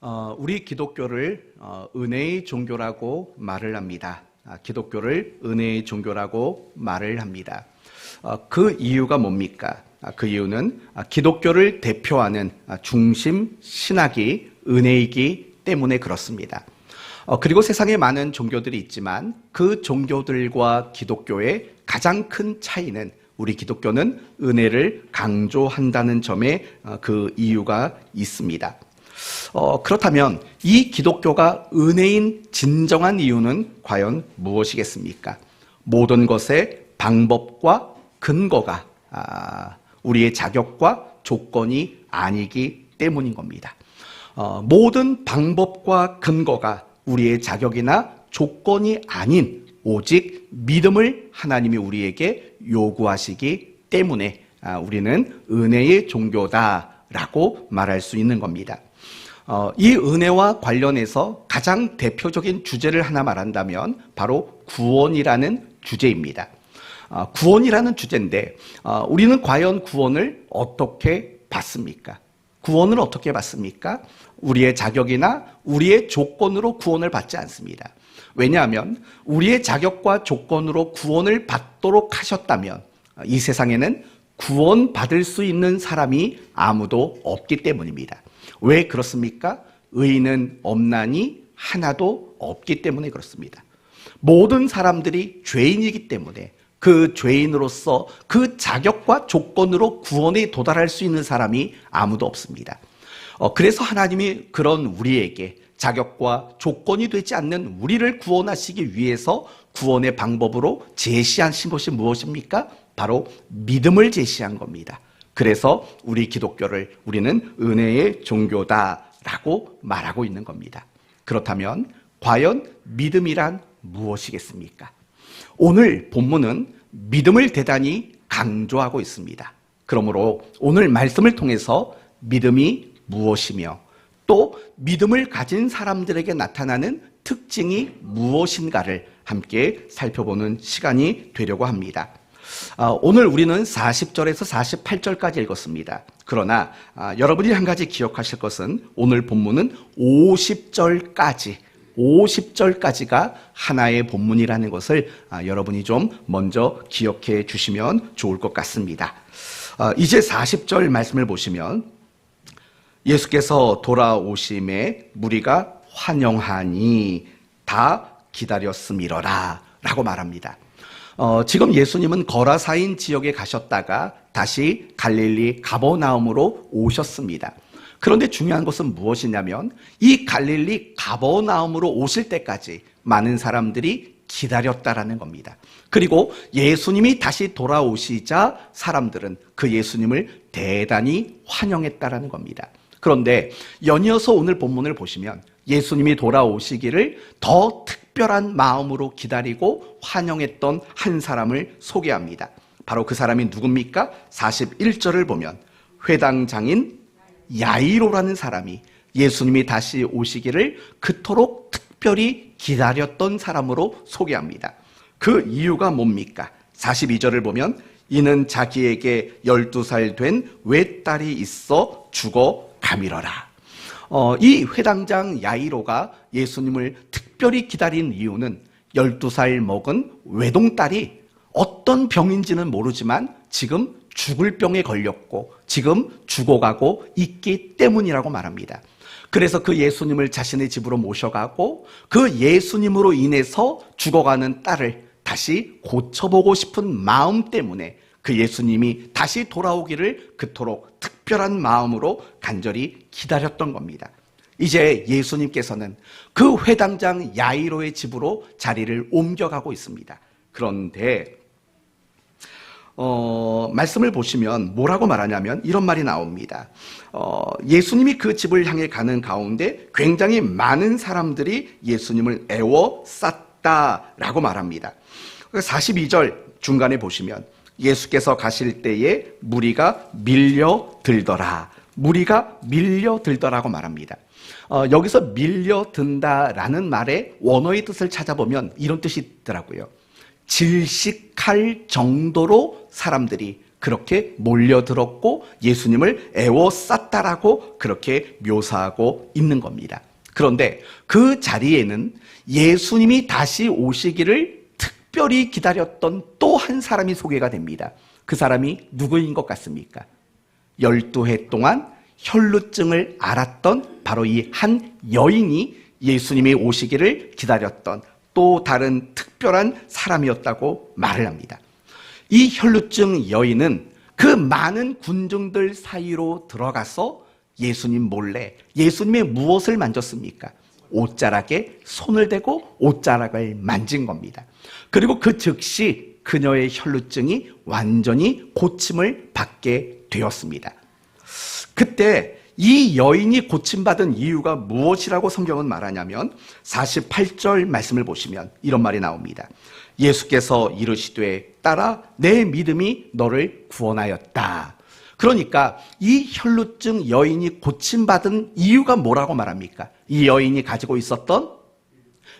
우리 기독교를 은혜의 종교라고 말을 합니다. 기독교를 은혜의 종교라고 말을 합니다. 그 이유가 뭡니까? 그 이유는 기독교를 대표하는 중심 신학이 은혜이기 때문에 그렇습니다. 그리고 세상에 많은 종교들이 있지만 그 종교들과 기독교의 가장 큰 차이는 우리 기독교는 은혜를 강조한다는 점에 그 이유가 있습니다. 그렇다면 이 기독교가 은혜인 진정한 이유는 과연 무엇이겠습니까? 모든 것의 방법과 근거가 우리의 자격과 조건이 아니기 때문인 겁니다. 모든 방법과 근거가 우리의 자격이나 조건이 아닌 오직 믿음을 하나님이 우리에게 요구하시기 때문에 우리는 은혜의 종교다라고 말할 수 있는 겁니다. 이 은혜와 관련해서 가장 대표적인 주제를 하나 말한다면 바로 구원이라는 주제입니다. 구원이라는 주제인데 우리는 과연 구원을 어떻게 받습니까? 구원을 어떻게 받습니까? 우리의 자격이나 우리의 조건으로 구원을 받지 않습니다. 왜냐하면 우리의 자격과 조건으로 구원을 받도록 하셨다면 이 세상에는 구원받을 수 있는 사람이 아무도 없기 때문입니다. 왜 그렇습니까? 의인은 없나니 하나도 없기 때문에 그렇습니다. 모든 사람들이 죄인이기 때문에 그 죄인으로서 그 자격과 조건으로 구원에 도달할 수 있는 사람이 아무도 없습니다. 그래서 하나님이 그런 우리에게 자격과 조건이 되지 않는 우리를 구원하시기 위해서 구원의 방법으로 제시하신 것이 무엇입니까? 바로 믿음을 제시한 겁니다. 그래서 우리 기독교를 우리는 은혜의 종교다라고 말하고 있는 겁니다. 그렇다면 과연 믿음이란 무엇이겠습니까? 오늘 본문은 믿음을 대단히 강조하고 있습니다. 그러므로 오늘 말씀을 통해서 믿음이 무엇이며 또 믿음을 가진 사람들에게 나타나는 특징이 무엇인가를 함께 살펴보는 시간이 되려고 합니다. 오늘 우리는 40절에서 48절까지 읽었습니다. 그러나 여러분이 한 가지 기억하실 것은 오늘 본문은 50절까지가 하나의 본문이라는 것을 여러분이 좀 먼저 기억해 주시면 좋을 것 같습니다. 이제 40절 말씀을 보시면 예수께서 돌아오심에 무리가 환영하니 다 기다렸음이러라 라고 말합니다. 지금 예수님은 거라사인 지역에 가셨다가 다시 갈릴리 가버나움으로 오셨습니다. 그런데 중요한 것은 무엇이냐면 이 갈릴리 가버나움으로 오실 때까지 많은 사람들이 기다렸다라는 겁니다. 그리고 예수님이 다시 돌아오시자 사람들은 그 예수님을 대단히 환영했다라는 겁니다. 그런데 연이어서 오늘 본문을 보시면 예수님이 돌아오시기를 더 특별한 마음으로 기다리고 환영했던 한 사람을 소개합니다. 바로 그 사람이 누굽니까? 41절을 보면 회당장인 야이로라는 사람이 예수님이 다시 오시기를 그토록 특별히 기다렸던 사람으로 소개합니다. 그 이유가 뭡니까? 42절을 보면 이는 자기에게 12살 된 외딸이 있어 죽어가밀어라. 이 회당장 야이로가 예수님을 특별히 기다린 이유는 12살 먹은 외동딸이 어떤 병인지는 모르지만 지금 죽을 병에 걸렸고 지금 죽어가고 있기 때문이라고 말합니다. 그래서 그 예수님을 자신의 집으로 모셔가고 그 예수님으로 인해서 죽어가는 딸을 다시 고쳐보고 싶은 마음 때문에 그 예수님이 다시 돌아오기를 그토록 특별한 마음으로 간절히 기다렸던 겁니다. 이제 예수님께서는 그 회당장 야이로의 집으로 자리를 옮겨가고 있습니다. 그런데 말씀을 보시면 뭐라고 말하냐면 이런 말이 나옵니다. 예수님이 그 집을 향해 가는 가운데 굉장히 많은 사람들이 예수님을 애워쌌다라고 말합니다. 42절 중간에 보시면 예수께서 가실 때에 무리가 밀려들더라. 무리가 밀려들더라고 말합니다. 여기서 밀려든다라는 말의 원어의 뜻을 찾아보면 이런 뜻이 있더라고요. 질식할 정도로 사람들이 그렇게 몰려들었고 예수님을 애워쌌다라고 그렇게 묘사하고 있는 겁니다. 그런데 그 자리에는 예수님이 다시 오시기를 특별히 기다렸던 또 한 사람이 소개가 됩니다. 그 사람이 누구인 것 같습니까? 12해 동안 혈루증을 앓았던 바로 이 한 여인이 예수님이 오시기를 기다렸던 또 다른 특별한 사람이었다고 말을 합니다. 이 혈루증 여인은 그 많은 군중들 사이로 들어가서 예수님 몰래 예수님의 무엇을 만졌습니까? 옷자락에 손을 대고 옷자락을 만진 겁니다. 그리고 그 즉시 그녀의 혈루증이 완전히 고침을 받게 되었습니다. 그때 이 여인이 고침받은 이유가 무엇이라고 성경은 말하냐면 48절 말씀을 보시면 이런 말이 나옵니다. 예수께서 이르시되 딸아 내 믿음이 너를 구원하였다. 그러니까 이 혈루증 여인이 고침받은 이유가 뭐라고 말합니까? 이 여인이 가지고 있었던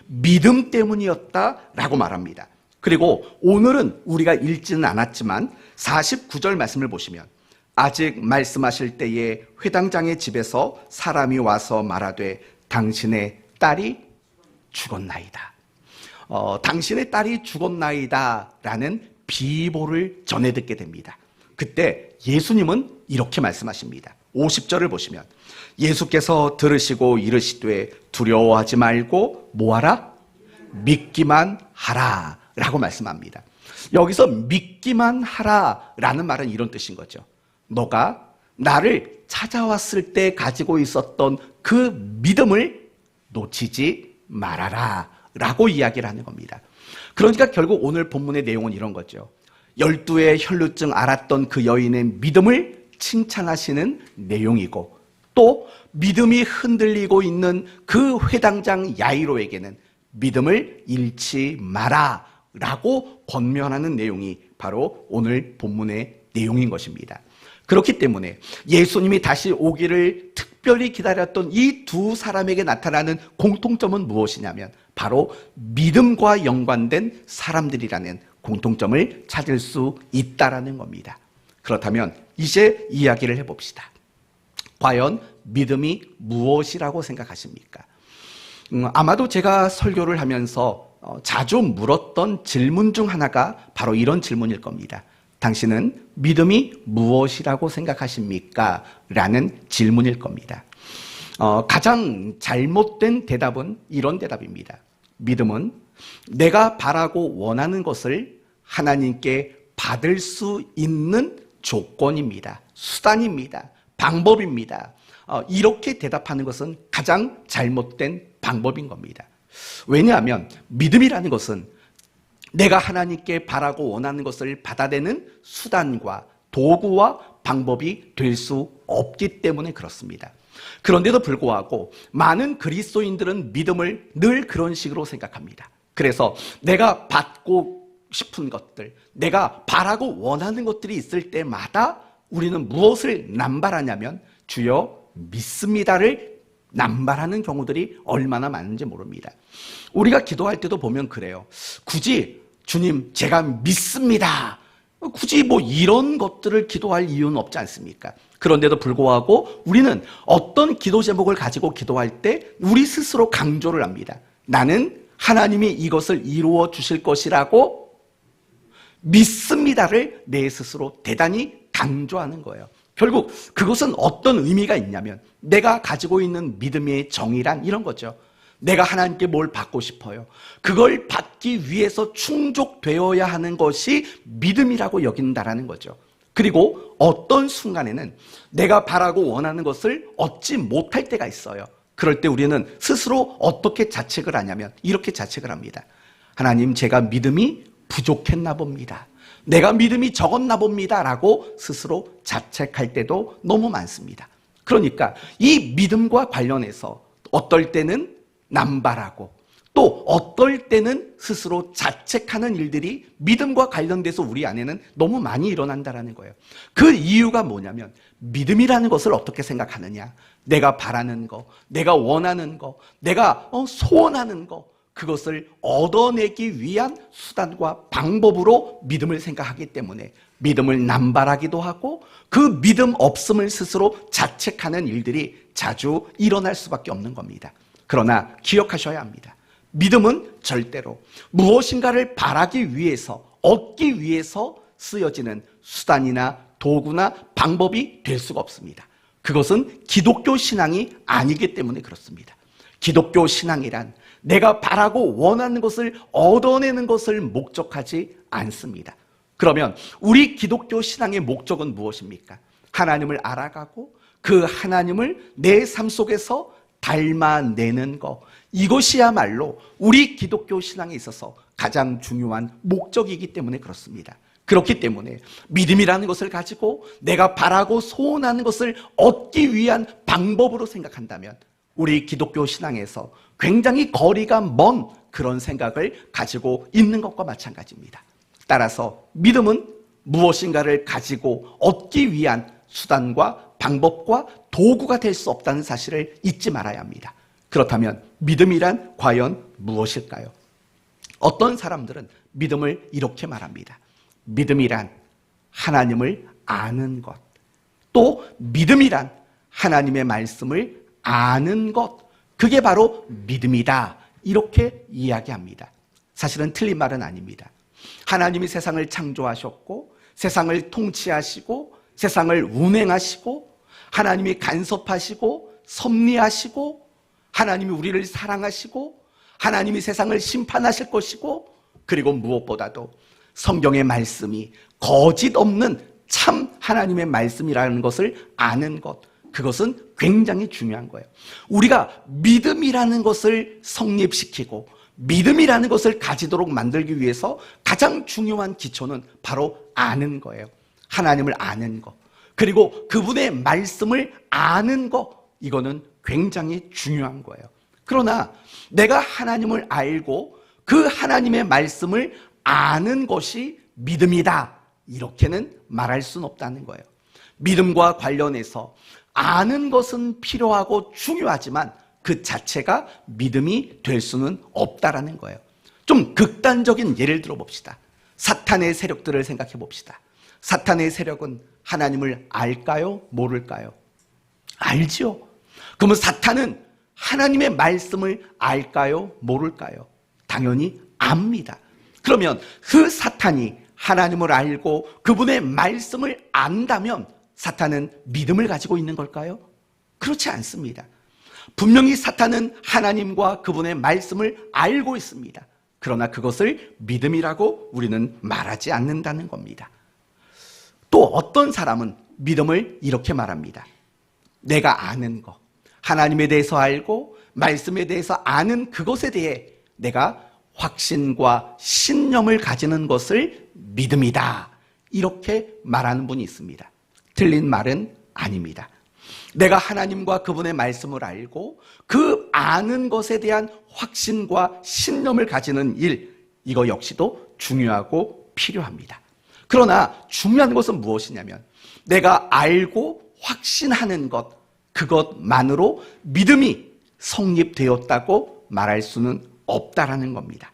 믿음 때문이었다라고 말합니다. 그리고 오늘은 우리가 읽지는 않았지만 49절 말씀을 보시면 아직 말씀하실 때에 회당장의 집에서 사람이 와서 말하되 당신의 딸이 죽었나이다. 당신의 딸이 죽었나이다 라는 비보를 전해 듣게 됩니다. 그때 예수님은 이렇게 말씀하십니다. 50절을 보시면 예수께서 들으시고 이르시되 두려워하지 말고 뭐하라? 믿기만 하라 라고 말씀합니다. 여기서 믿기만 하라 라는 말은 이런 뜻인 거죠. 너가 나를 찾아왔을 때 가지고 있었던 그 믿음을 놓치지 말아라 라고 이야기를 하는 겁니다. 그러니까 결국 오늘 본문의 내용은 이런 거죠. 12의 혈루증 앓았던 그 여인의 믿음을 칭찬하시는 내용이고 또 믿음이 흔들리고 있는 그 회당장 야이로에게는 믿음을 잃지 마라 라고 권면하는 내용이 바로 오늘 본문의 내용인 것입니다. 그렇기 때문에 예수님이 다시 오기를 특별히 기다렸던 이 두 사람에게 나타나는 공통점은 무엇이냐면 바로 믿음과 연관된 사람들이라는 공통점을 찾을 수 있다라는 겁니다. 그렇다면 이제 이야기를 해봅시다. 과연 믿음이 무엇이라고 생각하십니까? 아마도 제가 설교를 하면서 자주 물었던 질문 중 하나가 바로 이런 질문일 겁니다. 당신은 믿음이 무엇이라고 생각하십니까? 라는 질문일 겁니다. 가장 잘못된 대답은 이런 대답입니다. 믿음은 내가 바라고 원하는 것을 하나님께 받을 수 있는 조건입니다. 수단입니다. 방법입니다. 이렇게 대답하는 것은 가장 잘못된 방법인 겁니다. 왜냐하면 믿음이라는 것은 내가 하나님께 바라고 원하는 것을 받아내는 수단과 도구와 방법이 될 수 없기 때문에 그렇습니다. 그런데도 불구하고 많은 그리스도인들은 믿음을 늘 그런 식으로 생각합니다. 그래서 내가 받고 싶은 것들, 내가 바라고 원하는 것들이 있을 때마다 우리는 무엇을 남발하냐면 주여 믿습니다를 남발하는 경우들이 얼마나 많은지 모릅니다. 우리가 기도할 때도 보면 그래요. 굳이 주님 제가 믿습니다. 굳이 이런 것들을 기도할 이유는 없지 않습니까? 그런데도 불구하고 우리는 어떤 기도 제목을 가지고 기도할 때 우리 스스로 강조를 합니다. 나는 하나님이 이것을 이루어 주실 것이라고 믿습니다를 내 스스로 대단히 강조하는 거예요. 결국 그것은 어떤 의미가 있냐면 내가 가지고 있는 믿음의 정의란 이런 거죠. 내가 하나님께 뭘 받고 싶어요. 그걸 받기 위해서 충족되어야 하는 것이 믿음이라고 여긴다라는 거죠. 그리고 어떤 순간에는 내가 바라고 원하는 것을 얻지 못할 때가 있어요. 그럴 때 우리는 스스로 어떻게 자책을 하냐면 이렇게 자책을 합니다. 하나님, 제가 믿음이 부족했나 봅니다. 내가 믿음이 적었나 봅니다 라고 스스로 자책할 때도 너무 많습니다. 그러니까 이 믿음과 관련해서 어떨 때는 남발하고 또 어떨 때는 스스로 자책하는 일들이 믿음과 관련돼서 우리 안에는 너무 많이 일어난다는 거예요. 그 이유가 뭐냐면 믿음이라는 것을 어떻게 생각하느냐, 내가 바라는 거, 내가 원하는 거, 내가 소원하는 거, 그것을 얻어내기 위한 수단과 방법으로 믿음을 생각하기 때문에 믿음을 남발하기도 하고 그 믿음 없음을 스스로 자책하는 일들이 자주 일어날 수밖에 없는 겁니다. 그러나 기억하셔야 합니다. 믿음은 절대로 무엇인가를 바라기 위해서, 얻기 위해서 쓰여지는 수단이나 도구나 방법이 될 수가 없습니다. 그것은 기독교 신앙이 아니기 때문에 그렇습니다. 기독교 신앙이란 내가 바라고 원하는 것을 얻어내는 것을 목적하지 않습니다. 그러면 우리 기독교 신앙의 목적은 무엇입니까? 하나님을 알아가고 그 하나님을 내 삶 속에서 닮아내는 것, 이것이야말로 우리 기독교 신앙에 있어서 가장 중요한 목적이기 때문에 그렇습니다. 그렇기 때문에 믿음이라는 것을 가지고 내가 바라고 소원하는 것을 얻기 위한 방법으로 생각한다면 우리 기독교 신앙에서 굉장히 거리가 먼 그런 생각을 가지고 있는 것과 마찬가지입니다. 따라서 믿음은 무엇인가를 가지고 얻기 위한 수단과 방법과 도구가 될 수 없다는 사실을 잊지 말아야 합니다. 그렇다면 믿음이란 과연 무엇일까요? 어떤 사람들은 믿음을 이렇게 말합니다. 믿음이란 하나님을 아는 것, 또 믿음이란 하나님의 말씀을 아는 것, 그게 바로 믿음이다, 이렇게 이야기합니다. 사실은 틀린 말은 아닙니다. 하나님이 세상을 창조하셨고 세상을 통치하시고 세상을 운행하시고 하나님이 간섭하시고 섭리하시고 하나님이 우리를 사랑하시고 하나님이 세상을 심판하실 것이고, 그리고 무엇보다도 성경의 말씀이 거짓 없는 참 하나님의 말씀이라는 것을 아는 것, 그것은 굉장히 중요한 거예요. 우리가 믿음이라는 것을 성립시키고 믿음이라는 것을 가지도록 만들기 위해서 가장 중요한 기초는 바로 아는 거예요. 하나님을 아는 것, 그리고 그분의 말씀을 아는 것, 이거는 굉장히 중요한 거예요. 그러나 내가 하나님을 알고 그 하나님의 말씀을 아는 것이 믿음이다, 이렇게는 말할 수는 없다는 거예요. 믿음과 관련해서 아는 것은 필요하고 중요하지만 그 자체가 믿음이 될 수는 없다라는 거예요. 좀 극단적인 예를 들어 봅시다. 사탄의 세력들을 생각해 봅시다. 사탄의 세력은 하나님을 알까요? 모를까요? 알지요. 그러면 사탄은 하나님의 말씀을 알까요? 모를까요? 당연히 압니다. 그러면 그 사탄이 하나님을 알고 그분의 말씀을 안다면 사탄은 믿음을 가지고 있는 걸까요? 그렇지 않습니다. 분명히 사탄은 하나님과 그분의 말씀을 알고 있습니다. 그러나 그것을 믿음이라고 우리는 말하지 않는다는 겁니다. 또 어떤 사람은 믿음을 이렇게 말합니다. 내가 아는 것, 하나님에 대해서 알고 말씀에 대해서 아는 그것에 대해 내가 확신과 신념을 가지는 것을 믿음이다, 이렇게 말하는 분이 있습니다. 틀린 말은 아닙니다. 내가 하나님과 그분의 말씀을 알고 그 아는 것에 대한 확신과 신념을 가지는 일, 이거 역시도 중요하고 필요합니다. 그러나 중요한 것은 무엇이냐면 내가 알고 확신하는 것, 그것만으로 믿음이 성립되었다고 말할 수는 없다라는 겁니다.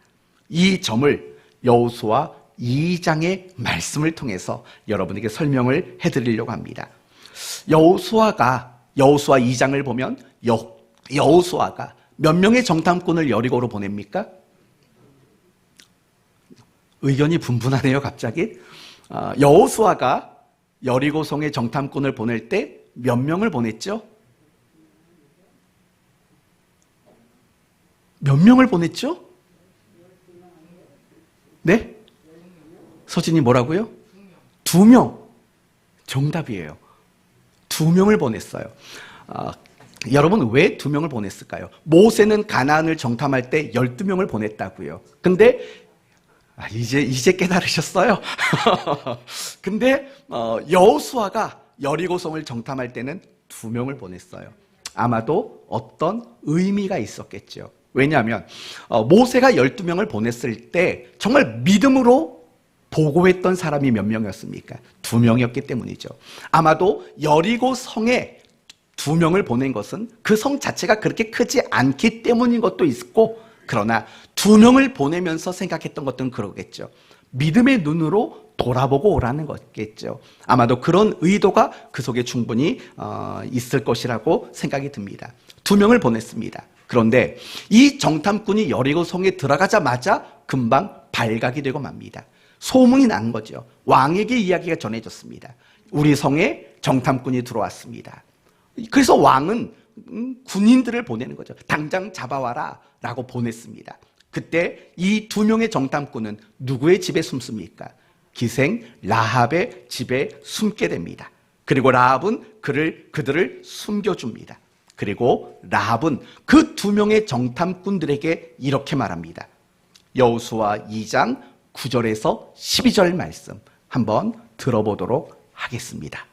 이 점을 여호수아 2장의 말씀을 통해서 여러분에게 설명을 해드리려고 합니다. 여호수아 2장을 보면 여호수아가 몇 명의 정탐꾼을 여리고로 보냅니까? 의견이 분분하네요, 갑자기. 여호수아가 여리고성의 정탐꾼을 보낼 때 몇 명을 보냈죠? 몇 명을 보냈죠? 네? 서진이 뭐라고요? 2명. 정답이에요. 2명을 보냈어요. 여러분, 왜 2명을 보냈을까요? 모세는 가나안을 정탐할 때 12명을 보냈다고요. 근데 이제 깨달으셨어요? 근데 여호수아가 여리고성을 정탐할 때는 2명을 보냈어요. 아마도 어떤 의미가 있었겠죠. 왜냐하면 모세가 12명을 보냈을 때 정말 믿음으로 보고했던 사람이 몇 명이었습니까? 2명이었기 때문이죠. 아마도 여리고 성에 2명을 보낸 것은 그 성 자체가 그렇게 크지 않기 때문인 것도 있고, 그러나 2명을 보내면서 생각했던 것들은 그러겠죠. 믿음의 눈으로 돌아보고 오라는 거겠죠. 아마도 그런 의도가 그 속에 충분히 있을 것이라고 생각이 듭니다. 2명을 보냈습니다. 그런데 이 정탐꾼이 여리고 성에 들어가자마자 금방 발각이 되고 맙니다. 소문이 난 거죠. 왕에게 이야기가 전해졌습니다. 우리 성에 정탐꾼이 들어왔습니다. 그래서 왕은 군인들을 보내는 거죠. 당장 잡아와라 라고 보냈습니다. 그때 이 2명의 정탐꾼은 누구의 집에 숨습니까? 기생 라합의 집에 숨게 됩니다. 그리고 라합은 그들을 숨겨줍니다. 그리고 라합은 그 2명의 정탐꾼들에게 이렇게 말합니다. 여호수아 2장 9절에서 12절 말씀 한번 들어보도록 하겠습니다.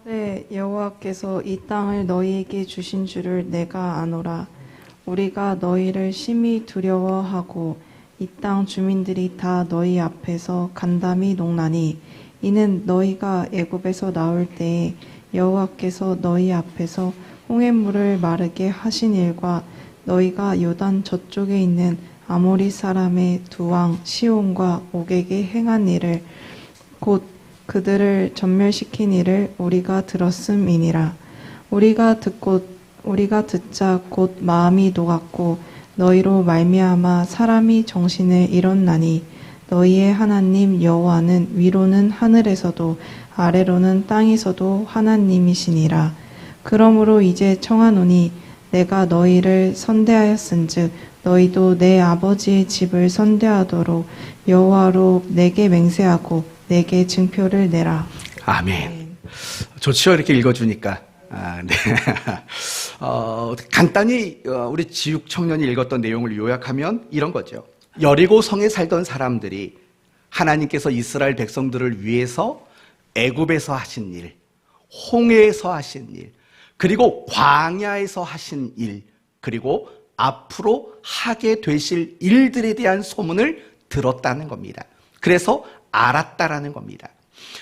네, 여호와께서 이 땅을 너희에게 주신 줄을 내가 아노라. 우리가 너희를 심히 두려워하고 이 땅 주민들이 다 너희 앞에서 간담이 녹나니 이는 너희가 애굽에서 나올 때에 여호와께서 너희 앞에서 홍해물을 마르게 하신 일과 너희가 요단 저쪽에 있는 아모리 사람의 두 왕 시온과 옥에게 행한 일을 곧 그들을 전멸시킨 일을 우리가 들었음이니라. 우리가 듣자 곧 마음이 녹았고 너희로 말미암아 사람이 정신을 잃었나니 너희의 하나님 여호와는 위로는 하늘에서도 아래로는 땅에서도 하나님이시니라. 그러므로 이제 청하노니 내가 너희를 선대하였은즉 너희도 내 아버지의 집을 선대하도록 여호와로 내게 맹세하고 내게 증표를 내라. 아멘. 좋죠, 이렇게 읽어주니까. 네. 간단히 우리 지육 청년이 읽었던 내용을 요약하면 이런 거죠. 여리고 성에 살던 사람들이 하나님께서 이스라엘 백성들을 위해서 애굽에서 하신 일, 홍해에서 하신 일, 그리고 광야에서 하신 일, 그리고 앞으로 하게 되실 일들에 대한 소문을 들었다는 겁니다. 그래서 알았다라는 겁니다.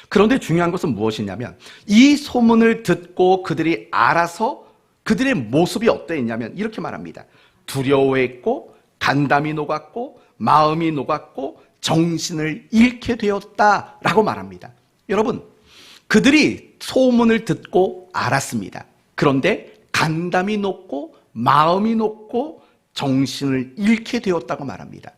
그런데 중요한 것은 무엇이냐면 이 소문을 듣고 그들이 알아서 그들의 모습이 어땠냐면 이렇게 말합니다. 두려워했고 간담이 녹았고 마음이 녹았고 정신을 잃게 되었다라고 말합니다. 여러분, 그들이 소문을 듣고 알았습니다. 그런데 간담이 녹고 마음이 녹고 정신을 잃게 되었다고 말합니다.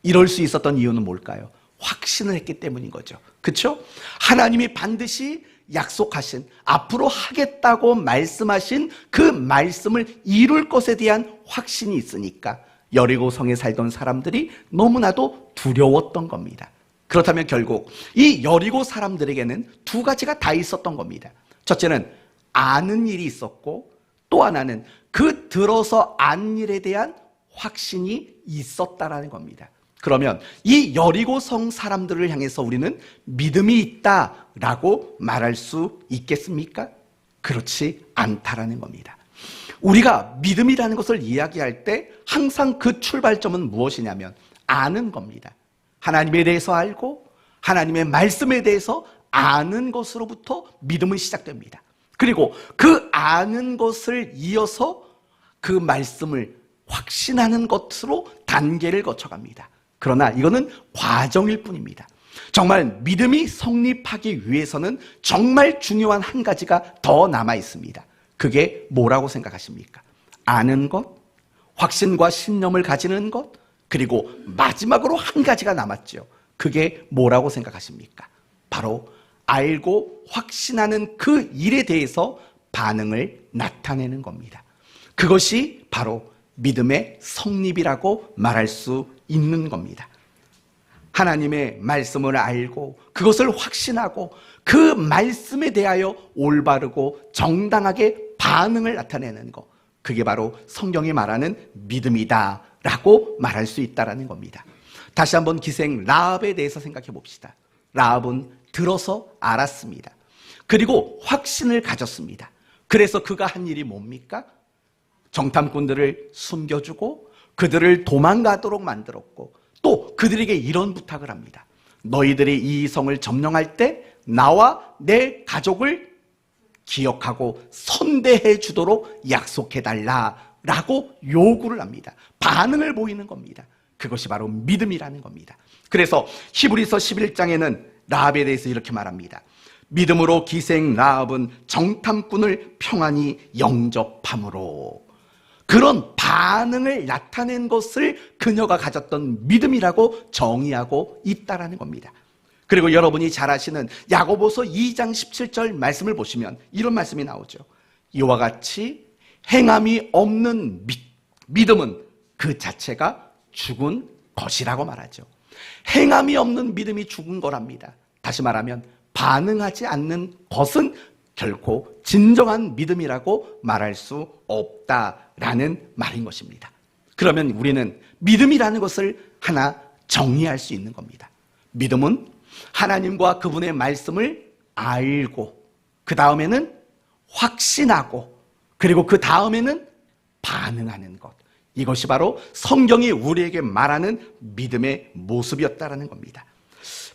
이럴 수 있었던 이유는 뭘까요? 확신을 했기 때문인 거죠. 그렇죠? 하나님이 반드시 약속하신 앞으로 하겠다고 말씀하신 그 말씀을 이룰 것에 대한 확신이 있으니까 여리고 성에 살던 사람들이 너무나도 두려웠던 겁니다. 그렇다면 결국 이 여리고 사람들에게는 2가지가 다 있었던 겁니다. 첫째는 아는 일이 있었고 또 하나는 그 들어서 안 일에 대한 확신이 있었다라는 겁니다. 그러면 이 여리고 성 사람들을 향해서 우리는 믿음이 있다라고 말할 수 있겠습니까? 그렇지 않다라는 겁니다. 우리가 믿음이라는 것을 이야기할 때 항상 그 출발점은 무엇이냐면 아는 겁니다. 하나님에 대해서 알고 하나님의 말씀에 대해서 아는 것으로부터 믿음은 시작됩니다. 그리고 그 아는 것을 이어서 그 말씀을 확신하는 것으로 단계를 거쳐갑니다. 그러나 이거는 과정일 뿐입니다. 정말 믿음이 성립하기 위해서는 정말 중요한 한 가지가 더 남아 있습니다. 그게 뭐라고 생각하십니까? 아는 것, 확신과 신념을 가지는 것, 그리고 마지막으로 한 가지가 남았죠. 그게 뭐라고 생각하십니까? 바로 알고 확신하는 그 일에 대해서 반응을 나타내는 겁니다. 그것이 바로 믿음의 성립이라고 말할 수 있는 겁니다. 하나님의 말씀을 알고 그것을 확신하고 그 말씀에 대하여 올바르고 정당하게 반응을 나타내는 것, 그게 바로 성경이 말하는 믿음이다라고 말할 수 있다는 겁니다. 다시 한번 기생 라합에 대해서 생각해 봅시다. 라합은 들어서 알았습니다. 그리고 확신을 가졌습니다. 그래서 그가 한 일이 뭡니까? 정탐꾼들을 숨겨주고 그들을 도망가도록 만들었고 또 그들에게 이런 부탁을 합니다. 너희들이 이 성을 점령할 때 나와 내 가족을 기억하고 선대해 주도록 약속해달라 라고 요구를 합니다. 반응을 보이는 겁니다. 그것이 바로 믿음이라는 겁니다. 그래서 히브리서 11장에는 라합에 대해서 이렇게 말합니다. 믿음으로 기생 라합은 정탐꾼을 평안히 영접함으로. 그런 반응을 나타낸 것을 그녀가 가졌던 믿음이라고 정의하고 있다라는 겁니다. 그리고 여러분이 잘 아시는 야고보서 2장 17절 말씀을 보시면 이런 말씀이 나오죠. 이와 같이 행함이 없는 믿음은 그 자체가 죽은 것이라고 말하죠. 행함이 없는 믿음이 죽은 거랍니다. 다시 말하면 반응하지 않는 것은 결코 진정한 믿음이라고 말할 수 없다라는 말인 것입니다. 그러면 우리는 믿음이라는 것을 하나 정리할 수 있는 겁니다. 믿음은 하나님과 그분의 말씀을 알고, 그 다음에는 확신하고, 그리고 그 다음에는 반응하는 것. 이것이 바로 성경이 우리에게 말하는 믿음의 모습이었다라는 겁니다.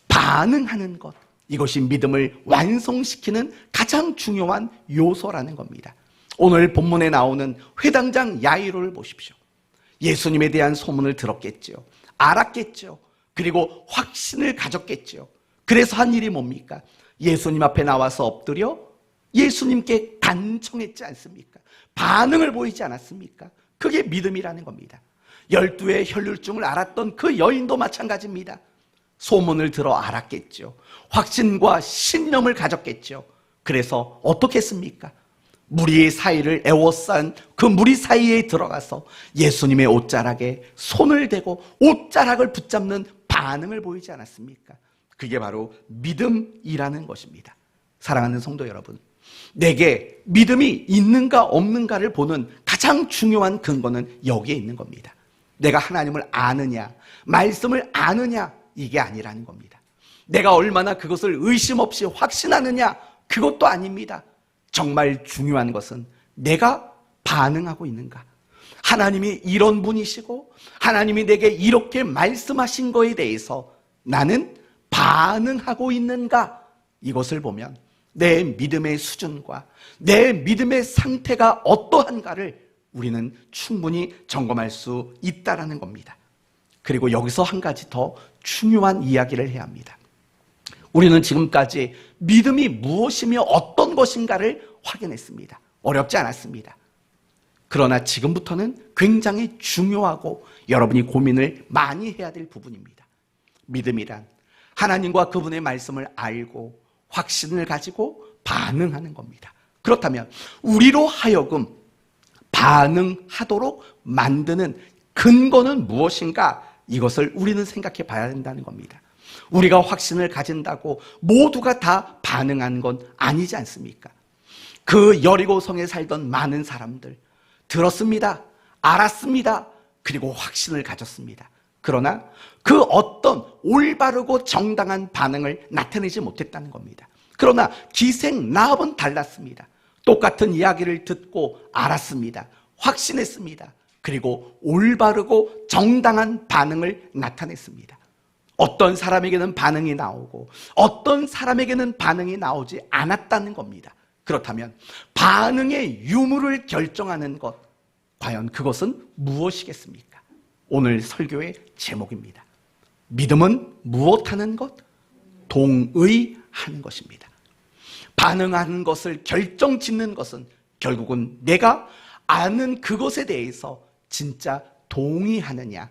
반응하는 것. 이것이 믿음을 완성시키는 가장 중요한 요소라는 겁니다. 오늘 본문에 나오는 회당장 야이로를 보십시오. 예수님에 대한 소문을 들었겠죠. 알았겠죠. 그리고 확신을 가졌겠죠. 그래서 한 일이 뭡니까? 예수님 앞에 나와서 엎드려 예수님께 간청했지 않습니까? 반응을 보이지 않았습니까? 그게 믿음이라는 겁니다. 12의 혈류증을 알았던 그 여인도 마찬가지입니다. 소문을 들어 알았겠죠. 확신과 신념을 가졌겠죠. 그래서 어떻게 했습니까? 무리의 사이를 에워싼 그 무리 사이에 들어가서 예수님의 옷자락에 손을 대고 옷자락을 붙잡는 반응을 보이지 않았습니까? 그게 바로 믿음이라는 것입니다. 사랑하는 성도 여러분, 내게 믿음이 있는가 없는가를 보는 가장 중요한 근거는 여기에 있는 겁니다. 내가 하나님을 아느냐, 말씀을 아느냐, 이게 아니라는 겁니다. 내가 얼마나 그것을 의심 없이 확신하느냐, 그것도 아닙니다. 정말 중요한 것은 내가 반응하고 있는가. 하나님이 이런 분이시고 하나님이 내게 이렇게 말씀하신 거에 대해서 나는 반응하고 있는가. 이것을 보면 내 믿음의 수준과 내 믿음의 상태가 어떠한가를 우리는 충분히 점검할 수 있다라는 겁니다. 그리고 여기서 한 가지 더 중요한 이야기를 해야 합니다. 우리는 지금까지 믿음이 무엇이며 어떤 것인가를 확인했습니다. 어렵지 않았습니다. 그러나 지금부터는 굉장히 중요하고 여러분이 고민을 많이 해야 될 부분입니다. 믿음이란 하나님과 그분의 말씀을 알고 확신을 가지고 반응하는 겁니다. 그렇다면 우리로 하여금 반응하도록 만드는 근거는 무엇인가? 이것을 우리는 생각해 봐야 된다는 겁니다. 우리가 확신을 가진다고 모두가 다 반응한 건 아니지 않습니까? 그 여리고성에 살던 많은 사람들 들었습니다. 알았습니다. 그리고 확신을 가졌습니다. 그러나 그 어떤 올바르고 정당한 반응을 나타내지 못했다는 겁니다. 그러나 기생 라합은 달랐습니다. 똑같은 이야기를 듣고 알았습니다. 확신했습니다. 그리고 올바르고 정당한 반응을 나타냈습니다. 어떤 사람에게는 반응이 나오고 어떤 사람에게는 반응이 나오지 않았다는 겁니다. 그렇다면 반응의 유무를 결정하는 것, 과연 그것은 무엇이겠습니까? 오늘 설교의 제목입니다. 믿음은 무엇하는 것? 동의하는 것입니다. 반응하는 것을 결정짓는 것은 결국은 내가 아는 그것에 대해서 진짜 동의하느냐,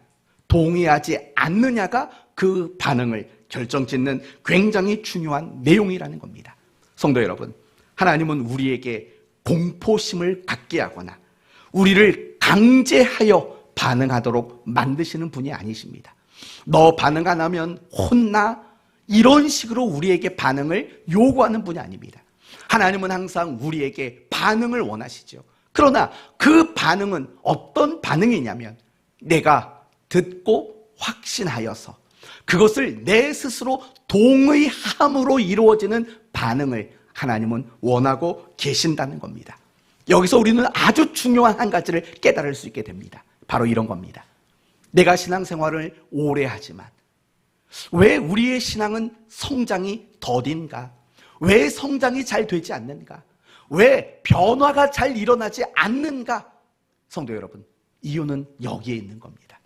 동의하지 않느냐가 그 반응을 결정짓는 굉장히 중요한 내용이라는 겁니다. 성도 여러분, 하나님은 우리에게 공포심을 갖게 하거나 우리를 강제하여 반응하도록 만드시는 분이 아니십니다. 너 반응 안 하면 혼나? 이런 식으로 우리에게 반응을 요구하는 분이 아닙니다. 하나님은 항상 우리에게 반응을 원하시죠. 그러나 그 반응은 어떤 반응이냐면 내가 듣고 확신하여서 그것을 내 스스로 동의함으로 이루어지는 반응을 하나님은 원하고 계신다는 겁니다. 여기서 우리는 아주 중요한 한 가지를 깨달을 수 있게 됩니다. 바로 이런 겁니다. 내가 신앙생활을 오래 하지만 왜 우리의 신앙은 성장이 더딘가? 왜 성장이 잘 되지 않는가? 왜 변화가 잘 일어나지 않는가? 성도 여러분, 이유는 여기에 있는 겁니다.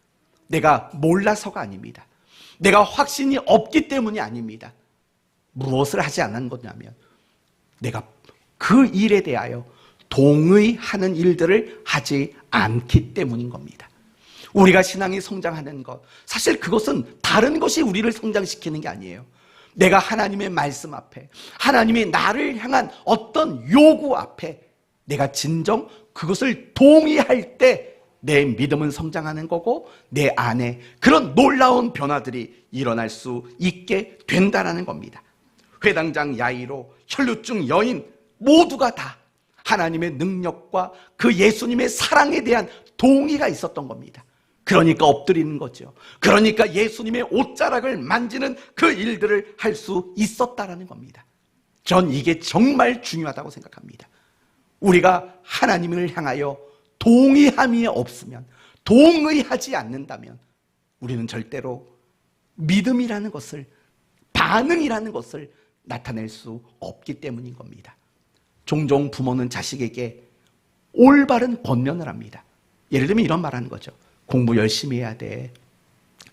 내가 몰라서가 아닙니다. 내가 확신이 없기 때문이 아닙니다. 무엇을 하지 않은 거냐면 내가 그 일에 대하여 동의하는 일들을 하지 않기 때문인 겁니다. 우리가 신앙이 성장하는 것, 사실 그것은 다른 것이 우리를 성장시키는 게 아니에요. 내가 하나님의 말씀 앞에, 하나님이 나를 향한 어떤 요구 앞에 내가 진정 그것을 동의할 때 내 믿음은 성장하는 거고 내 안에 그런 놀라운 변화들이 일어날 수 있게 된다는 겁니다. 회당장 야이로, 혈루증 여인 모두가 다 하나님의 능력과 그 예수님의 사랑에 대한 동의가 있었던 겁니다. 그러니까 엎드리는 거죠. 그러니까 예수님의 옷자락을 만지는 그 일들을 할 수 있었다라는 겁니다. 전 이게 정말 중요하다고 생각합니다. 우리가 하나님을 향하여 동의함이 없으면, 동의하지 않는다면 우리는 절대로 믿음이라는 것을, 반응이라는 것을 나타낼 수 없기 때문인 겁니다. 종종 부모는 자식에게 올바른 권면을 합니다. 예를 들면 이런 말 하는 거죠. 공부 열심히 해야 돼.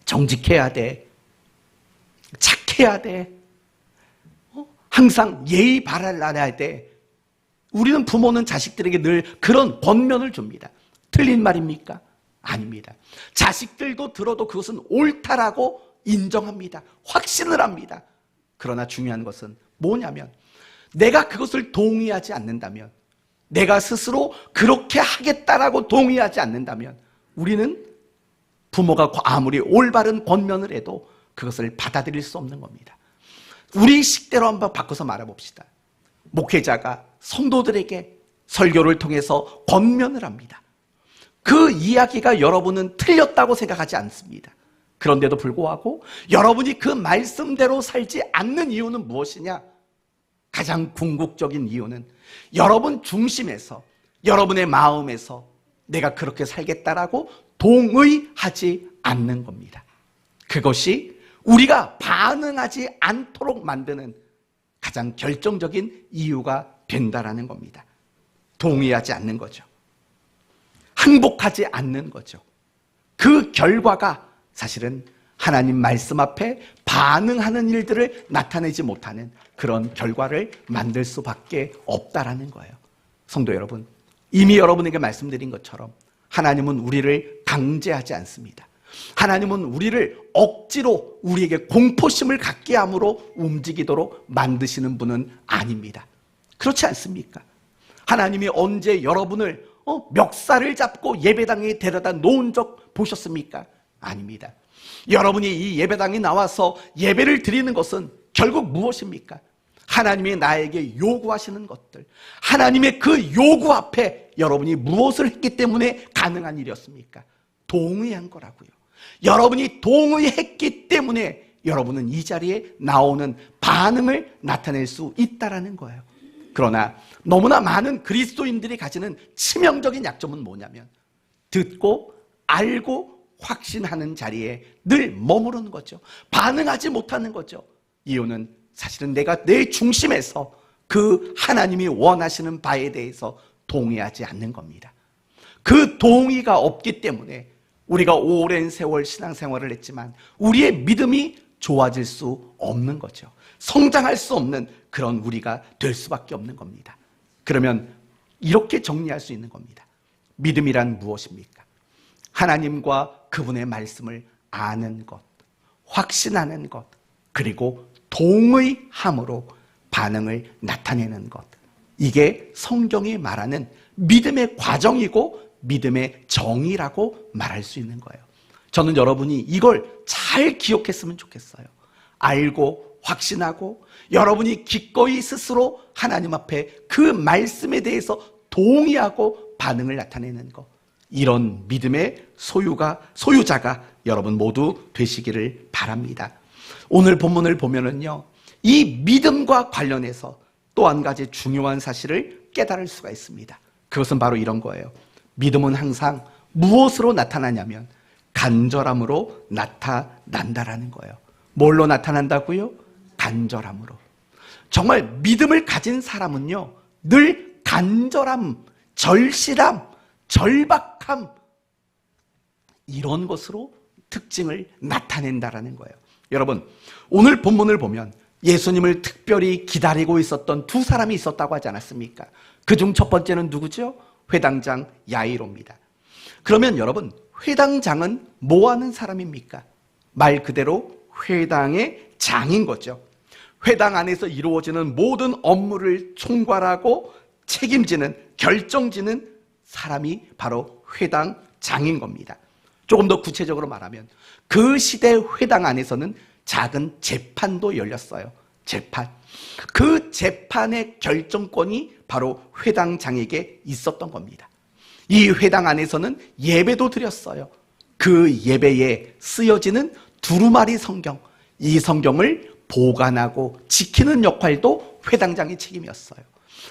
정직해야 돼. 착해야 돼. 항상 예의 바라야 돼. 우리는 부모는 자식들에게 늘 그런 권면을 줍니다. 틀린 말입니까? 아닙니다. 자식들도 들어도 그것은 옳다라고 인정합니다. 확신을 합니다. 그러나 중요한 것은 뭐냐면 내가 그것을 동의하지 않는다면, 내가 스스로 그렇게 하겠다라고 동의하지 않는다면 우리는 부모가 아무리 올바른 권면을 해도 그것을 받아들일 수 없는 겁니다. 우리 식대로 한번 바꿔서 말해봅시다. 목회자가 성도들에게 설교를 통해서 권면을 합니다. 그 이야기가 여러분은 틀렸다고 생각하지 않습니다. 그런데도 불구하고 여러분이 그 말씀대로 살지 않는 이유는 무엇이냐? 가장 궁극적인 이유는 여러분 중심에서, 여러분의 마음에서 내가 그렇게 살겠다라고 동의하지 않는 겁니다. 그것이 우리가 반응하지 않도록 만드는 가장 결정적인 이유가 된다라는 겁니다. 동의하지 않는 거죠. 항복하지 않는 거죠. 그 결과가 사실은 하나님 말씀 앞에 반응하는 일들을 나타내지 못하는 그런 결과를 만들 수밖에 없다라는 거예요. 성도 여러분, 이미 여러분에게 말씀드린 것처럼 하나님은 우리를 강제하지 않습니다. 하나님은 우리를 억지로 우리에게 공포심을 갖게 함으로 움직이도록 만드시는 분은 아닙니다. 그렇지 않습니까? 하나님이 언제 여러분을 멱살을 잡고 예배당에 데려다 놓은 적 보셨습니까? 아닙니다. 여러분이 이 예배당에 나와서 예배를 드리는 것은 결국 무엇입니까? 하나님이 나에게 요구하시는 것들, 하나님의 그 요구 앞에 여러분이 무엇을 했기 때문에 가능한 일이었습니까? 동의한 거라고요. 여러분이 동의했기 때문에 여러분은 이 자리에 나오는 반응을 나타낼 수 있다라는 거예요. 그러나 너무나 많은 그리스도인들이 가지는 치명적인 약점은 뭐냐면 듣고 알고 확신하는 자리에 늘 머무르는 거죠. 반응하지 못하는 거죠. 이유는 사실은 내가 내 중심에서 그 하나님이 원하시는 바에 대해서 동의하지 않는 겁니다. 그 동의가 없기 때문에 우리가 오랜 세월 신앙생활을 했지만 우리의 믿음이 좋아질 수 없는 거죠. 성장할 수 없는 그런 우리가 될 수밖에 없는 겁니다. 그러면 이렇게 정리할 수 있는 겁니다. 믿음이란 무엇입니까? 하나님과 그분의 말씀을 아는 것, 확신하는 것, 그리고 동의함으로 반응을 나타내는 것. 이게 성경이 말하는 믿음의 과정이고 믿음의 정의라고 말할 수 있는 거예요. 저는 여러분이 이걸 잘 기억했으면 좋겠어요. 알고 확신하고 여러분이 기꺼이 스스로 하나님 앞에 그 말씀에 대해서 동의하고 반응을 나타내는 것. 이런 믿음의 소유자가 여러분 모두 되시기를 바랍니다. 오늘 본문을 보면은요, 이 믿음과 관련해서 또 한 가지 중요한 사실을 깨달을 수가 있습니다. 그것은 바로 이런 거예요. 믿음은 항상 무엇으로 나타나냐면 간절함으로 나타난다라는 거예요. 뭘로 나타난다고요? 간절함으로. 정말 믿음을 가진 사람은요, 늘 간절함, 절실함, 절박함, 이런 것으로 특징을 나타낸다라는 거예요. 여러분, 오늘 본문을 보면 예수님을 특별히 기다리고 있었던 두 사람이 있었다고 하지 않았습니까? 그중 첫 번째는 누구죠? 회당장 야이로입니다. 그러면 여러분, 회당장은 뭐 하는 사람입니까? 말 그대로 회당의 장인 거죠. 회당 안에서 이루어지는 모든 업무를 총괄하고 책임지는, 결정지는 사람이 바로 회당장인 겁니다. 조금 더 구체적으로 말하면 그 시대 회당 안에서는 작은 재판도 열렸어요. 재판. 그 재판의 결정권이 바로 회당장에게 있었던 겁니다. 이 회당 안에서는 예배도 드렸어요. 그 예배에 쓰여지는 두루마리 성경, 이 성경을 보관하고 지키는 역할도 회당장의 책임이었어요.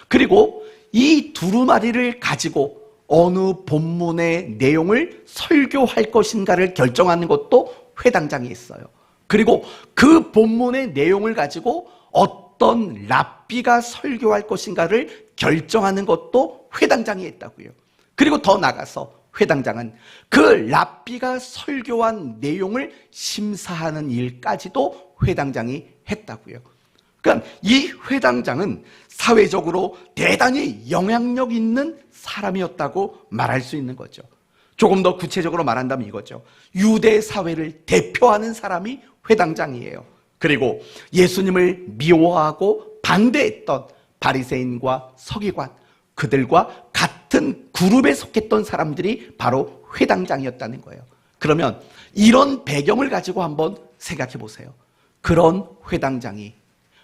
그리고 이 두루마리를 가지고 어느 본문의 내용을 설교할 것인가를 결정하는 것도 회당장이 있어요. 그리고 그 본문의 내용을 가지고 어떤 랍비가 설교할 것인가를 결정하는 것도 회당장이 했다고요. 그리고 더 나가서 회당장은 그 랍비가 설교한 내용을 심사하는 일까지도 회당장이 했다고요. 그러니까 이 회당장은 사회적으로 대단히 영향력 있는 사람이었다고 말할 수 있는 거죠. 조금 더 구체적으로 말한다면 이거죠. 유대 사회를 대표하는 사람이 회당장이에요. 그리고 예수님을 미워하고 반대했던 바리새인과 서기관, 그들과 같은 그룹에 속했던 사람들이 바로 회당장이었다는 거예요. 그러면 이런 배경을 가지고 한번 생각해 보세요. 그런 회당장이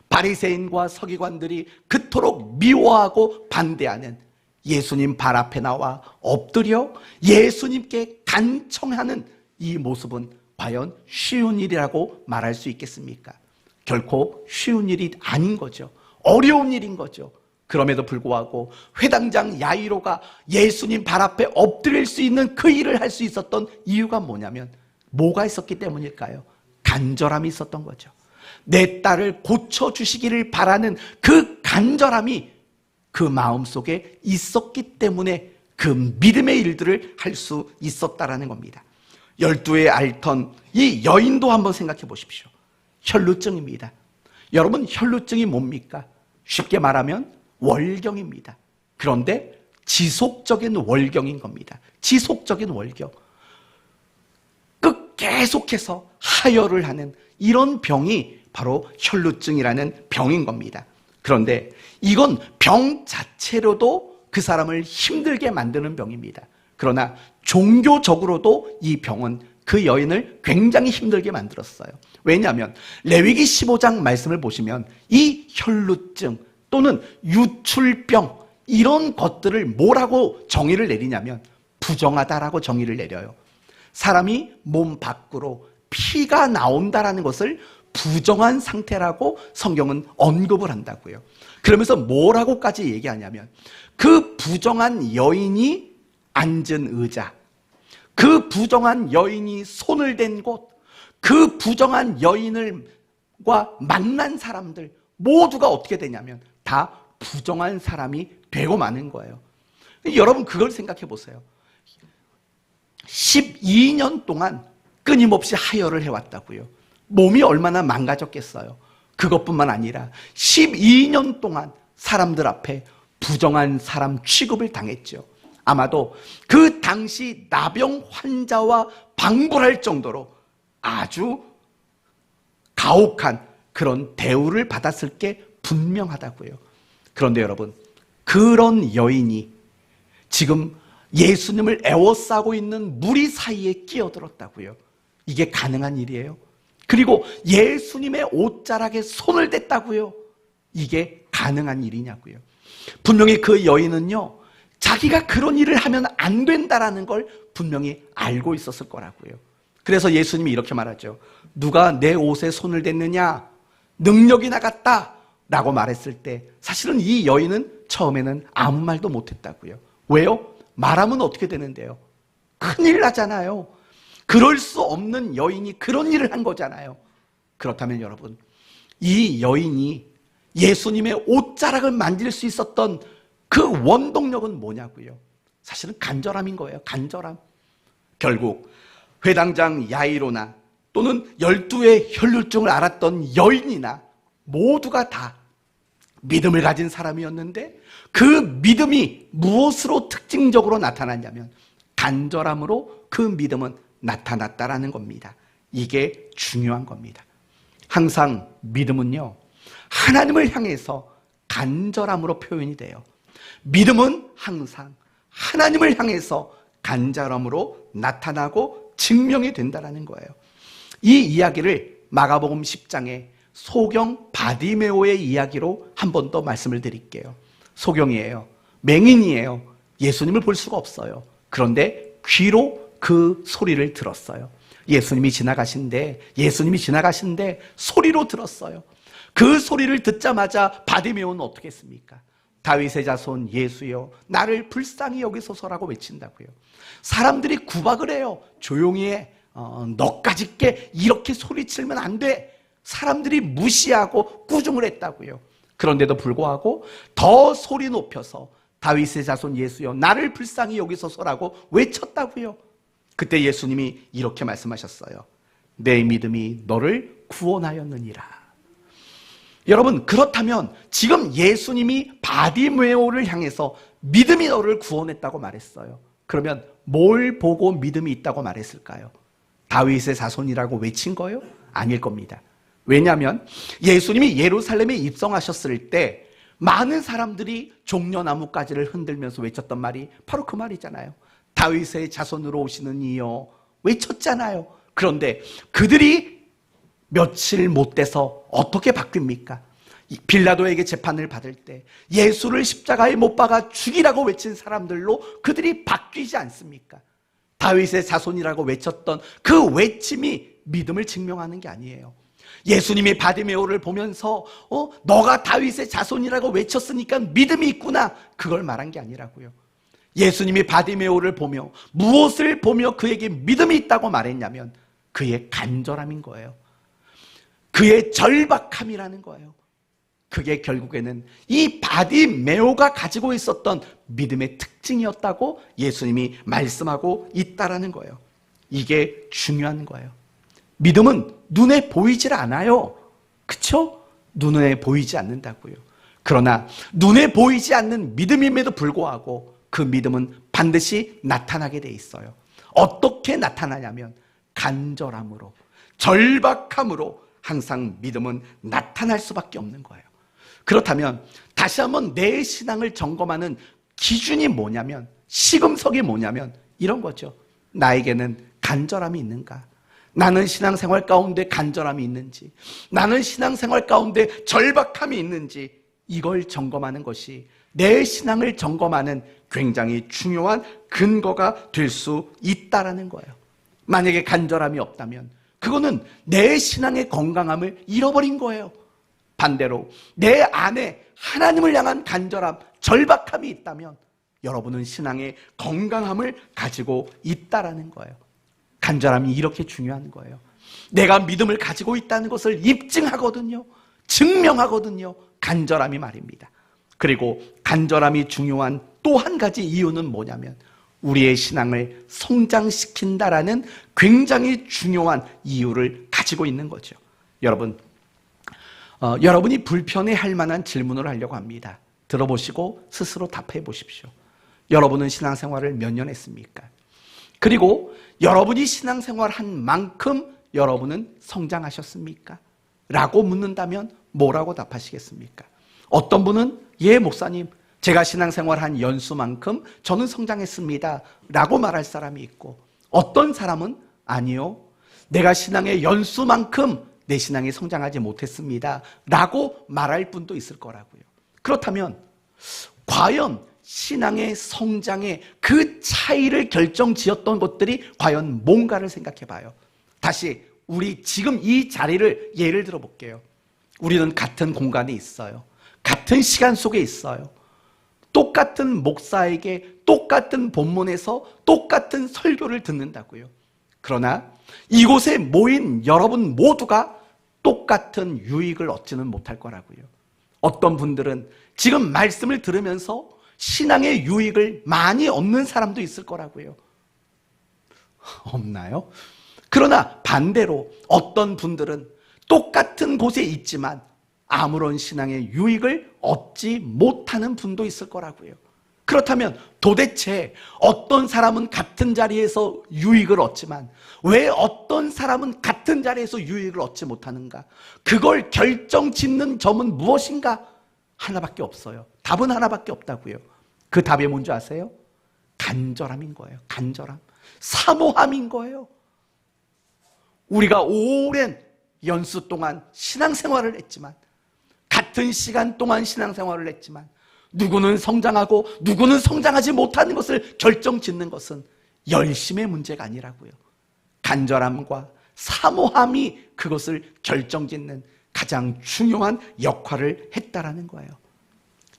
바리새인과 서기관들이 그토록 미워하고 반대하는 예수님 발 앞에 나와 엎드려 예수님께 간청하는 이 모습은 과연 쉬운 일이라고 말할 수 있겠습니까? 결코 쉬운 일이 아닌 거죠. 어려운 일인 거죠. 그럼에도 불구하고 회당장 야이로가 예수님 발 앞에 엎드릴 수 있는 그 일을 할 수 있었던 이유가 뭐냐면 뭐가 있었기 때문일까요? 간절함이 있었던 거죠. 내 딸을 고쳐주시기를 바라는 그 간절함이 그 마음속에 있었기 때문에 그 믿음의 일들을 할 수 있었다라는 겁니다. 12에 앓던 이 여인도 한번 생각해 보십시오. 혈루증입니다. 여러분, 혈루증이 뭡니까? 쉽게 말하면 월경입니다. 그런데 지속적인 월경인 겁니다. 지속적인 월경. 계속해서 하혈을 하는 이런 병이 바로 혈루증이라는 병인 겁니다. 그런데 이건 병 자체로도 그 사람을 힘들게 만드는 병입니다. 그러나 종교적으로도 이 병은 그 여인을 굉장히 힘들게 만들었어요. 왜냐하면 레위기 15장 말씀을 보시면 이 혈루증 또는 유출병, 이런 것들을 뭐라고 정의를 내리냐면 부정하다라고 정의를 내려요. 사람이 몸 밖으로 피가 나온다라는 것을 부정한 상태라고 성경은 언급을 한다고요. 그러면서 뭐라고까지 얘기하냐면 그 부정한 여인이 앉은 의자, 그 부정한 여인이 손을 댄 곳, 그 부정한 여인과 만난 사람들 모두가 어떻게 되냐면 다 부정한 사람이 되고 마는 거예요. 여러분, 그걸 생각해 보세요. 12년 동안 끊임없이 하혈을 해왔다고요. 몸이 얼마나 망가졌겠어요. 그것뿐만 아니라 12년 동안 사람들 앞에 부정한 사람 취급을 당했죠. 아마도 그 당시 나병 환자와 방불할 정도로 아주 가혹한 그런 대우를 받았을 게 분명하다고요. 그런데 여러분, 그런 여인이 지금 예수님을 애워싸고 있는 무리 사이에 끼어들었다고요. 이게 가능한 일이에요? 그리고 예수님의 옷자락에 손을 댔다고요. 이게 가능한 일이냐고요. 분명히 그 여인은요, 자기가 그런 일을 하면 안 된다라는 걸 분명히 알고 있었을 거라고요. 그래서 예수님이 이렇게 말하죠. 누가 내 옷에 손을 댔느냐? 능력이 나갔다 라고 말했을 때 사실은 이 여인은 처음에는 아무 말도 못했다고요. 왜요? 말하면 어떻게 되는데요? 큰일 나잖아요. 그럴 수 없는 여인이 그런 일을 한 거잖아요. 그렇다면 여러분, 이 여인이 예수님의 옷자락을 만질 수 있었던 그 원동력은 뭐냐고요? 사실은 간절함인 거예요. 간절함. 결국 회당장 야이로나 또는 12의 혈루증을 앓았던 여인이나 모두가 다 믿음을 가진 사람이었는데 그 믿음이 무엇으로 특징적으로 나타났냐면 간절함으로 그 믿음은 나타났다라는 겁니다. 이게 중요한 겁니다. 항상 믿음은요, 하나님을 향해서 간절함으로 표현이 돼요. 믿음은 항상 하나님을 향해서 간절함으로 나타나고 증명이 된다는 거예요. 이 이야기를 마가복음 10장에 소경 바디메오의 이야기로 한 번 더 말씀을 드릴게요. 소경이에요. 맹인이에요. 예수님을 볼 수가 없어요. 그런데 귀로 그 소리를 들었어요. 예수님이 지나가신데 소리로 들었어요. 그 소리를 듣자마자 바디메오는 어떻게 했습니까? 다윗의 자손 예수여 나를 불쌍히 여기소서라고 외친다고요. 사람들이 구박을 해요. 조용히 해. 너까지 게 이렇게 소리치면 안 돼. 사람들이 무시하고 꾸중을 했다고요. 그런데도 불구하고 더 소리 높여서 다윗의 자손 예수여 나를 불쌍히 여기소서라고 외쳤다고요. 그때 예수님이 이렇게 말씀하셨어요. 내 믿음이 너를 구원하였느니라. 여러분, 그렇다면 지금 예수님이 바디메오를 향해서 믿음이 너를 구원했다고 말했어요. 그러면 뭘 보고 믿음이 있다고 말했을까요? 다윗의 자손이라고 외친 거요? 아닐 겁니다. 왜냐하면 예수님이 예루살렘에 입성하셨을 때 많은 사람들이 종려나무가지를 흔들면서 외쳤던 말이 바로 그 말이잖아요. 다윗의 자손으로 오시는 이여 외쳤잖아요. 그런데 그들이 며칠 못 돼서 어떻게 바뀝니까? 빌라도에게 재판을 받을 때 예수를 십자가에 못 박아 죽이라고 외친 사람들로 그들이 바뀌지 않습니까? 다윗의 자손이라고 외쳤던 그 외침이 믿음을 증명하는 게 아니에요. 예수님이 바디메오를 보면서 너가 다윗의 자손이라고 외쳤으니까 믿음이 있구나, 그걸 말한 게 아니라고요. 예수님이 바디메오를 보며 무엇을 보며 그에게 믿음이 있다고 말했냐면 그의 간절함인 거예요. 그의 절박함이라는 거예요. 그게 결국에는 이 바디메오가 가지고 있었던 믿음의 특징이었다고 예수님이 말씀하고 있다라는 거예요. 이게 중요한 거예요. 믿음은 눈에 보이질 않아요. 그렇죠? 눈에 보이지 않는다고요. 그러나 눈에 보이지 않는 믿음임에도 불구하고 그 믿음은 반드시 나타나게 돼 있어요. 어떻게 나타나냐면 간절함으로, 절박함으로 항상 믿음은 나타날 수밖에 없는 거예요. 그렇다면 다시 한번 내 신앙을 점검하는 기준이 뭐냐면, 시금석이 뭐냐면 이런 거죠. 나에게는 간절함이 있는가? 나는 신앙생활 가운데 간절함이 있는지, 나는 신앙생활 가운데 절박함이 있는지, 이걸 점검하는 것이 내 신앙을 점검하는 굉장히 중요한 근거가 될 수 있다라는 거예요. 만약에 간절함이 없다면 그거는 내 신앙의 건강함을 잃어버린 거예요. 반대로 내 안에 하나님을 향한 간절함, 절박함이 있다면 여러분은 신앙의 건강함을 가지고 있다라는 거예요. 간절함이 이렇게 중요한 거예요. 내가 믿음을 가지고 있다는 것을 입증하거든요. 증명하거든요. 간절함이 말입니다. 그리고 간절함이 중요한 또 한 가지 이유는 뭐냐면 우리의 신앙을 성장시킨다라는 굉장히 중요한 이유를 가지고 있는 거죠. 여러분, 여러분이 불편해할 만한 질문을 하려고 합니다. 들어보시고 스스로 답해 보십시오. 여러분은 신앙생활을 몇 년 했습니까? 그리고 여러분이 신앙생활한 만큼 여러분은 성장하셨습니까? 라고 묻는다면 뭐라고 답하시겠습니까? 어떤 분은 예 목사님, 제가 신앙생활한 연수만큼 저는 성장했습니다 라고 말할 사람이 있고, 어떤 사람은 아니요, 내가 신앙의 연수만큼 내 신앙이 성장하지 못했습니다 라고 말할 분도 있을 거라고요. 그렇다면 과연 신앙의 성장의 그 차이를 결정지었던 것들이 과연 뭔가를 생각해 봐요. 다시 우리 지금 이 자리를 예를 들어 볼게요. 우리는 같은 공간에 있어요. 같은 시간 속에 있어요. 똑같은 목사에게 똑같은 본문에서 똑같은 설교를 듣는다고요. 그러나 이곳에 모인 여러분 모두가 똑같은 유익을 얻지는 못할 거라고요. 어떤 분들은 지금 말씀을 들으면서 신앙의 유익을 많이 얻는 사람도 있을 거라고요. 없나요? 그러나 반대로 어떤 분들은 똑같은 곳에 있지만 아무런 신앙의 유익을 얻지 못하는 분도 있을 거라고요. 그렇다면 도대체 어떤 사람은 같은 자리에서 유익을 얻지만 왜 어떤 사람은 같은 자리에서 유익을 얻지 못하는가? 그걸 결정짓는 점은 무엇인가? 하나밖에 없어요. 답은 하나밖에 없다고요. 그 답이 뭔지 아세요? 간절함인 거예요. 간절함. 사모함인 거예요. 우리가 오랜 연수 동안 신앙생활을 했지만, 같은 시간 동안 신앙생활을 했지만 누구는 성장하고 누구는 성장하지 못하는 것을 결정짓는 것은 열심의 문제가 아니라고요. 간절함과 사모함이 그것을 결정짓는 가장 중요한 역할을 했다라는 거예요.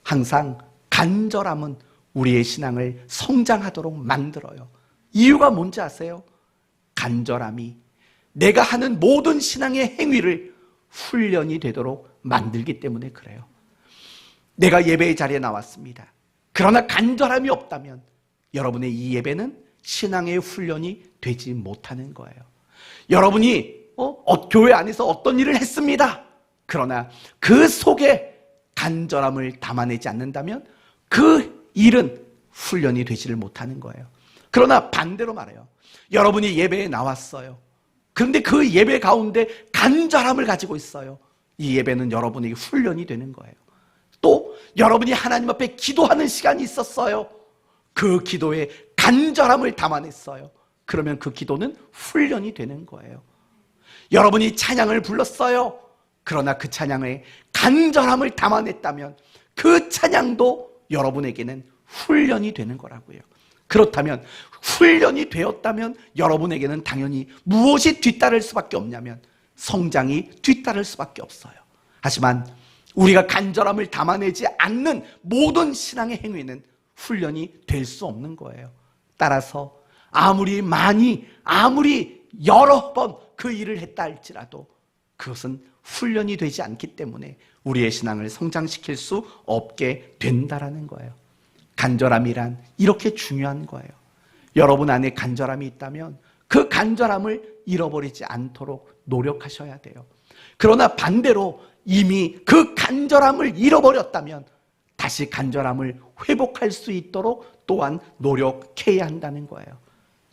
항상 간절함은 우리의 신앙을 성장하도록 만들어요. 이유가 뭔지 아세요? 간절함이 내가 하는 모든 신앙의 행위를 훈련이 되도록 만들기 때문에 그래요. 내가 예배의 자리에 나왔습니다. 그러나 간절함이 없다면 여러분의 이 예배는 신앙의 훈련이 되지 못하는 거예요. 여러분이 교회 안에서 어떤 일을 했습니다. 그러나 그 속에 간절함을 담아내지 않는다면 그 일은 훈련이 되지를 못하는 거예요. 그러나 반대로 말해요. 여러분이 예배에 나왔어요. 그런데 그 예배 가운데 간절함을 가지고 있어요. 이 예배는 여러분에게 훈련이 되는 거예요. 또 여러분이 하나님 앞에 기도하는 시간이 있었어요. 그 기도에 간절함을 담아냈어요. 그러면 그 기도는 훈련이 되는 거예요. 여러분이 찬양을 불렀어요. 그러나 그 찬양에 간절함을 담아냈다면 그 찬양도 여러분에게는 훈련이 되는 거라고요. 그렇다면 훈련이 되었다면 여러분에게는 당연히 무엇이 뒤따를 수밖에 없냐면 성장이 뒤따를 수밖에 없어요. 하지만 우리가 간절함을 담아내지 않는 모든 신앙의 행위는 훈련이 될 수 없는 거예요. 따라서 아무리 여러 번 그 일을 했다 할지라도 그것은 훈련이 되지 않기 때문에 우리의 신앙을 성장시킬 수 없게 된다라는 거예요. 간절함이란 이렇게 중요한 거예요. 여러분 안에 간절함이 있다면 그 간절함을 잃어버리지 않도록 노력하셔야 돼요. 그러나 반대로 이미 그 간절함을 잃어버렸다면 다시 간절함을 회복할 수 있도록 또한 노력해야 한다는 거예요.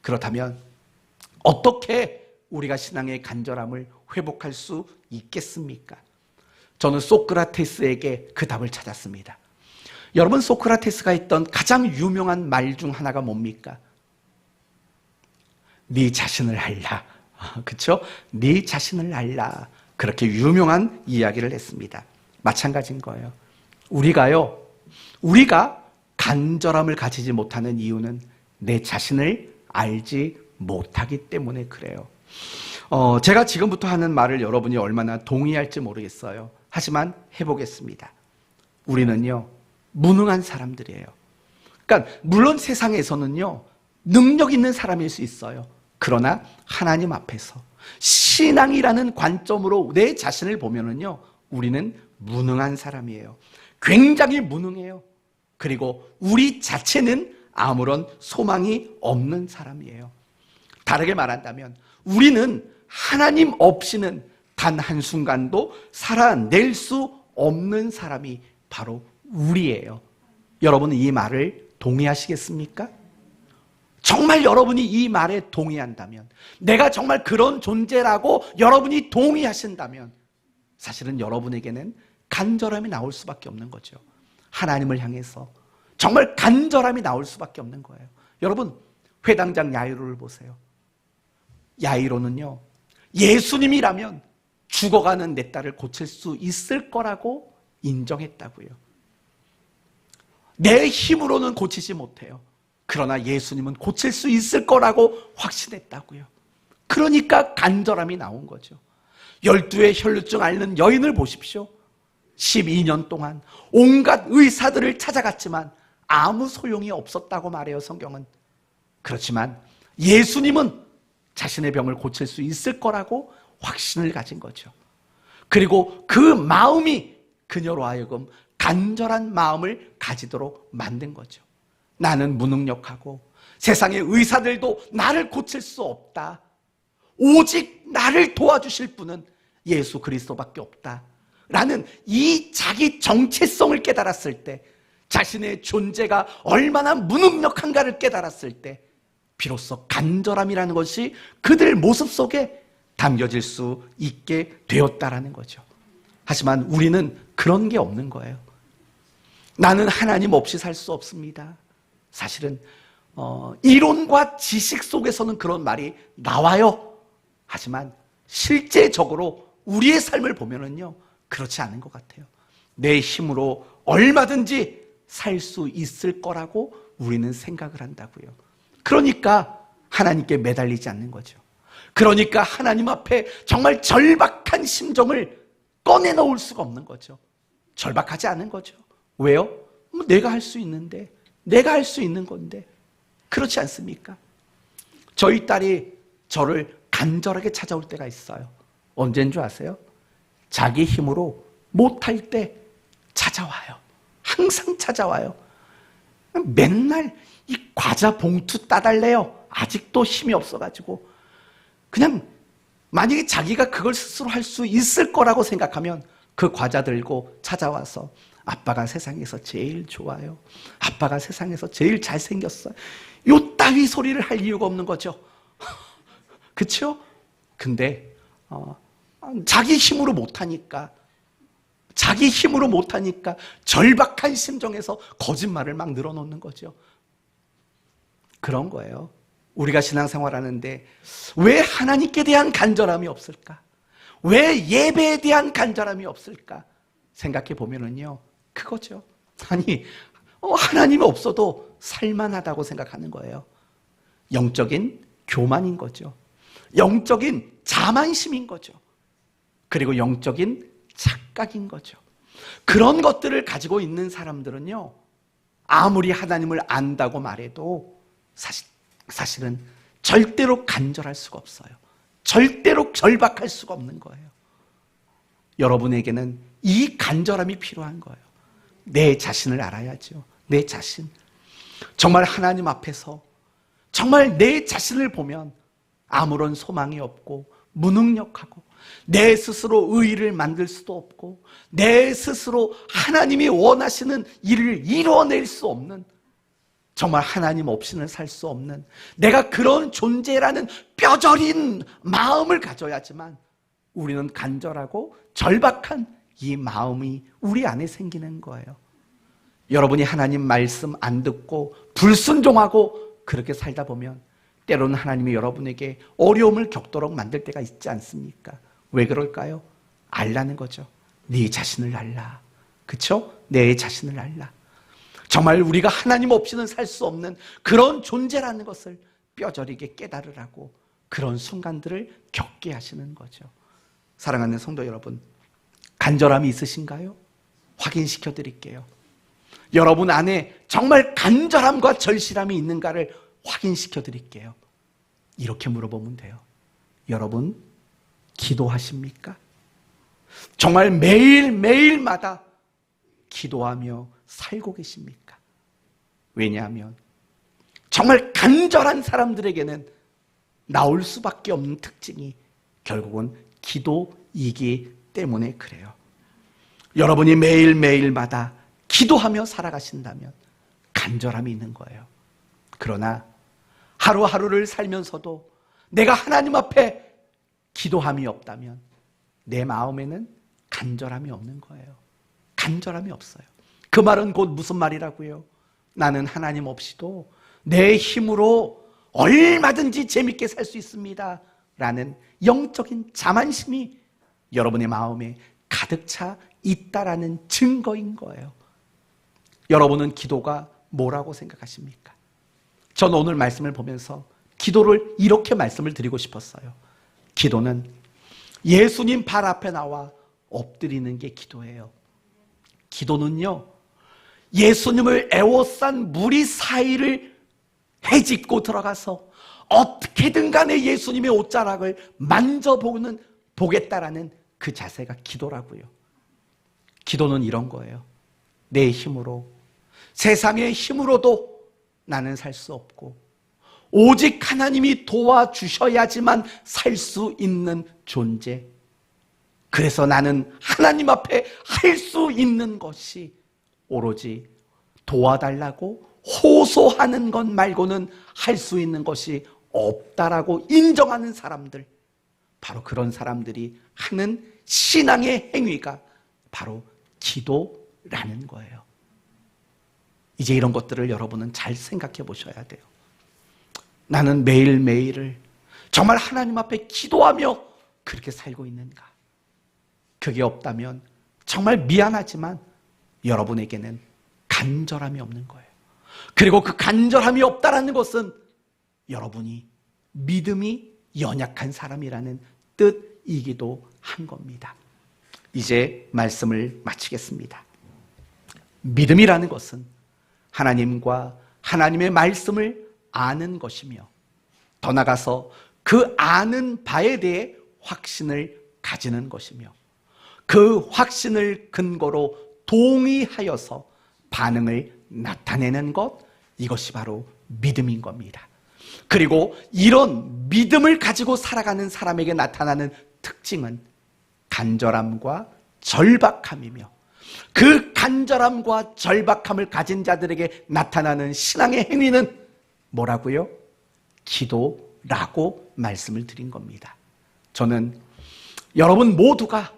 그렇다면 어떻게 우리가 신앙의 간절함을 회복할 수 있겠습니까? 저는 소크라테스에게 그 답을 찾았습니다. 여러분, 소크라테스가 했던 가장 유명한 말 중 하나가 뭡니까? 네 자신을 알라. 그렇죠? 네 자신을 알라. 그렇게 유명한 이야기를 했습니다. 마찬가지인 거예요. 우리가 간절함을 가지지 못하는 이유는 내 자신을 알지 못하기 때문에 그래요. 제가 지금부터 하는 말을 여러분이 얼마나 동의할지 모르겠어요. 하지만 해보겠습니다. 우리는요, 무능한 사람들이에요. 그러니까 물론 세상에서는요, 능력 있는 사람일 수 있어요. 그러나 하나님 앞에서 신앙이라는 관점으로 내 자신을 보면은요, 우리는 무능한 사람이에요. 굉장히 무능해요. 그리고 우리 자체는 아무런 소망이 없는 사람이에요. 다르게 말한다면 우리는 하나님 없이는 단 한순간도 살아낼 수 없는 사람이 바로 우리예요. 여러분은 이 말을 동의하시겠습니까? 정말 여러분이 이 말에 동의한다면, 내가 정말 그런 존재라고 여러분이 동의하신다면 사실은 여러분에게는 간절함이 나올 수밖에 없는 거죠. 하나님을 향해서 정말 간절함이 나올 수밖에 없는 거예요. 여러분, 회당장 야이로를 보세요. 야이로는요, 예수님이라면 죽어가는 내 딸을 고칠 수 있을 거라고 인정했다고요. 내 힘으로는 고치지 못해요. 그러나 예수님은 고칠 수 있을 거라고 확신했다고요. 그러니까 간절함이 나온 거죠. 12의 혈루증 앓는 여인을 보십시오. 12년 동안 온갖 의사들을 찾아갔지만 아무 소용이 없었다고 말해요, 성경은. 그렇지만 예수님은 자신의 병을 고칠 수 있을 거라고 확신을 가진 거죠. 그리고 그 마음이 그녀로 하여금 간절한 마음을 가지도록 만든 거죠. 나는 무능력하고 세상의 의사들도 나를 고칠 수 없다. 오직 나를 도와주실 분은 예수 그리스도밖에 없다. 라는 이 자기 정체성을 깨달았을 때, 자신의 존재가 얼마나 무능력한가를 깨달았을 때 비로소 간절함이라는 것이 그들 모습 속에 담겨질 수 있게 되었다라는 거죠. 하지만 우리는 그런 게 없는 거예요. 나는 하나님 없이 살 수 없습니다. 사실은 이론과 지식 속에서는 그런 말이 나와요. 하지만 실제적으로 우리의 삶을 보면은요, 그렇지 않은 것 같아요. 내 힘으로 얼마든지 살 수 있을 거라고 우리는 생각을 한다고요. 그러니까 하나님께 매달리지 않는 거죠. 그러니까 하나님 앞에 정말 절박한 심정을 꺼내놓을 수가 없는 거죠. 절박하지 않은 거죠. 왜요? 내가 할 수 있는데, 내가 할 수 있는 건데. 그렇지 않습니까? 저희 딸이 저를 간절하게 찾아올 때가 있어요. 언제인 줄 아세요? 자기 힘으로 못할 때 찾아와요. 항상 찾아와요. 맨날 이 과자 봉투 따달래요. 아직도 힘이 없어가지고. 그냥 만약에 자기가 그걸 스스로 할 수 있을 거라고 생각하면 그 과자 들고 찾아와서 아빠가 세상에서 제일 좋아요. 아빠가 세상에서 제일 잘생겼어요. 요 따위 소리를 할 이유가 없는 거죠. 그렇죠? 근데 자기 힘으로 못하니까, 자기 힘으로 못하니까 절박한 심정에서 거짓말을 막 늘어놓는 거죠. 그런 거예요. 우리가 신앙생활하는데 왜 하나님께 대한 간절함이 없을까? 왜 예배에 대한 간절함이 없을까? 생각해 보면은요, 그거죠. 아니, 하나님이 없어도 살만하다고 생각하는 거예요. 영적인 교만인 거죠. 영적인 자만심인 거죠. 그리고 영적인 착각인 거죠. 그런 것들을 가지고 있는 사람들은요, 아무리 하나님을 안다고 말해도 사실은 절대로 간절할 수가 없어요. 절대로 절박할 수가 없는 거예요. 여러분에게는 이 간절함이 필요한 거예요. 내 자신을 알아야죠. 내 자신. 정말 하나님 앞에서 정말 내 자신을 보면 아무런 소망이 없고 무능력하고 내 스스로 의의를 만들 수도 없고 내 스스로 하나님이 원하시는 일을 이루어낼 수 없는, 정말 하나님 없이는 살 수 없는 내가 그런 존재라는 뼈저린 마음을 가져야지만 우리는 간절하고 절박한 이 마음이 우리 안에 생기는 거예요. 여러분이 하나님 말씀 안 듣고 불순종하고 그렇게 살다 보면 때로는 하나님이 여러분에게 어려움을 겪도록 만들 때가 있지 않습니까? 왜 그럴까요? 알라는 거죠. 네 자신을 알라. 그렇죠? 내 자신을 알라. 정말 우리가 하나님 없이는 살 수 없는 그런 존재라는 것을 뼈저리게 깨달으라고 그런 순간들을 겪게 하시는 거죠. 사랑하는 성도 여러분, 간절함이 있으신가요? 확인시켜 드릴게요. 여러분 안에 정말 간절함과 절실함이 있는가를 확인시켜 드릴게요. 이렇게 물어보면 돼요. 여러분, 기도하십니까? 정말 매일매일마다 기도하며 살고 계십니까? 왜냐하면 정말 간절한 사람들에게는 나올 수밖에 없는 특징이 결국은 기도이기 때문에 그래요. 여러분이 매일매일마다 기도하며 살아가신다면 간절함이 있는 거예요. 그러나 하루하루를 살면서도 내가 하나님 앞에 기도함이 없다면 내 마음에는 간절함이 없는 거예요. 간절함이 없어요. 그 말은 곧 무슨 말이라고요? 나는 하나님 없이도 내 힘으로 얼마든지 재밌게 살 수 있습니다 라는 영적인 자만심이 여러분의 마음에 가득 차 있다라는 증거인 거예요. 여러분은 기도가 뭐라고 생각하십니까? 저는 오늘 말씀을 보면서 기도를 이렇게 말씀을 드리고 싶었어요. 기도는 예수님 발 앞에 나와 엎드리는 게 기도예요. 기도는요, 예수님을 애워싼 무리 사이를 헤집고 들어가서 어떻게든 간에 예수님의 옷자락을 만져보겠다라는 그 자세가 기도라고요. 기도는 이런 거예요. 내 힘으로, 세상의 힘으로도 나는 살 수 없고 오직 하나님이 도와주셔야지만 살 수 있는 존재. 그래서 나는 하나님 앞에 할 수 있는 것이 오로지 도와달라고 호소하는 것 말고는 할 수 있는 것이 없다라고 인정하는 사람들, 바로 그런 사람들이 하는 신앙의 행위가 바로 기도라는 거예요. 이제 이런 것들을 여러분은 잘 생각해 보셔야 돼요. 나는 매일매일을 정말 하나님 앞에 기도하며 그렇게 살고 있는가? 그게 없다면 정말 미안하지만 여러분에게는 간절함이 없는 거예요. 그리고 그 간절함이 없다라는 것은 여러분이 믿음이 연약한 사람이라는 뜻이기도 한 겁니다. 이제 말씀을 마치겠습니다. 믿음이라는 것은 하나님과 하나님의 말씀을 아는 것이며 더 나아가서 그 아는 바에 대해 확신을 가지는 것이며 그 확신을 근거로 동의하여서 반응을 나타내는 것, 이것이 바로 믿음인 겁니다. 그리고 이런 믿음을 가지고 살아가는 사람에게 나타나는 특징은 간절함과 절박함이며 그 간절함과 절박함을 가진 자들에게 나타나는 신앙의 행위는 뭐라고요? 기도라고 말씀을 드린 겁니다. 저는 여러분 모두가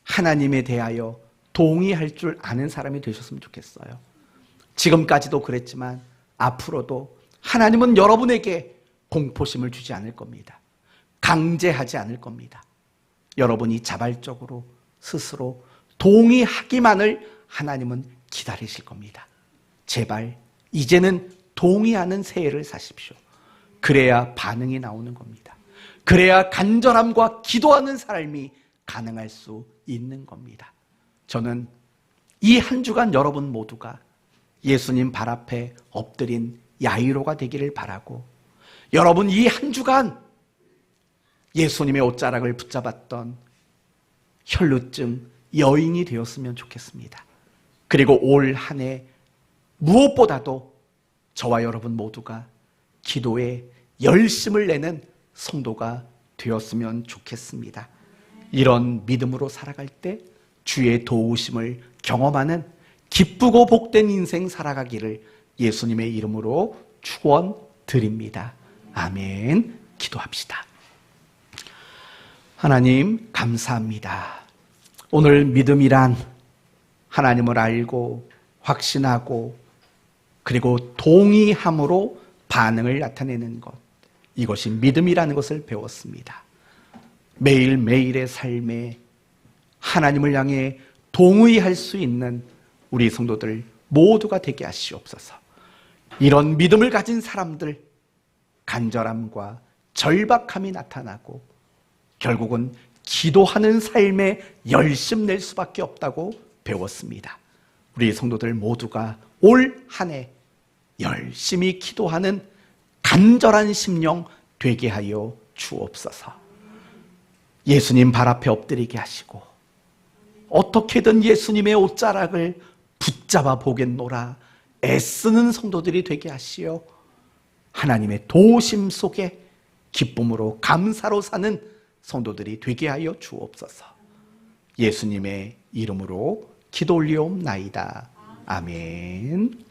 하나님에 대하여 동의할 줄 아는 사람이 되셨으면 좋겠어요. 지금까지도 그랬지만 앞으로도 하나님은 여러분에게 공포심을 주지 않을 겁니다. 강제하지 않을 겁니다. 여러분이 자발적으로 스스로 동의하기만을 하나님은 기다리실 겁니다. 제발 이제는 동의하는 새해를 사십시오. 그래야 반응이 나오는 겁니다. 그래야 간절함과 기도하는 삶이 가능할 수 있는 겁니다. 저는 이 한 주간 여러분 모두가 예수님 발 앞에 엎드린 야이로가 되기를 바라고, 여러분 이 한 주간 예수님의 옷자락을 붙잡았던 혈루증 여인이 되었으면 좋겠습니다. 그리고 올 한 해 무엇보다도 저와 여러분 모두가 기도에 열심을 내는 성도가 되었으면 좋겠습니다. 이런 믿음으로 살아갈 때 주의 도우심을 경험하는 기쁘고 복된 인생 살아가기를 예수님의 이름으로 축원드립니다. 아멘. 기도합시다. 하나님 감사합니다. 오늘 믿음이란 하나님을 알고 확신하고 그리고 동의함으로 반응을 나타내는 것, 이것이 믿음이라는 것을 배웠습니다. 매일매일의 삶에 하나님을 향해 동의할 수 있는 우리 성도들 모두가 되게 하시옵소서. 이런 믿음을 가진 사람들, 간절함과 절박함이 나타나고 결국은 기도하는 삶에 열심 낼 수밖에 없다고 배웠습니다. 우리 성도들 모두가 올 한 해 열심히 기도하는 간절한 심령 되게 하여 주옵소서. 예수님 발 앞에 엎드리게 하시고 어떻게든 예수님의 옷자락을 붙잡아 보겠노라 애쓰는 성도들이 되게 하시어 하나님의 도우심 속에 기쁨으로 감사로 사는 성도들이 되게 하여 주옵소서. 예수님의 이름으로 기도 올리옵나이다. 아멘.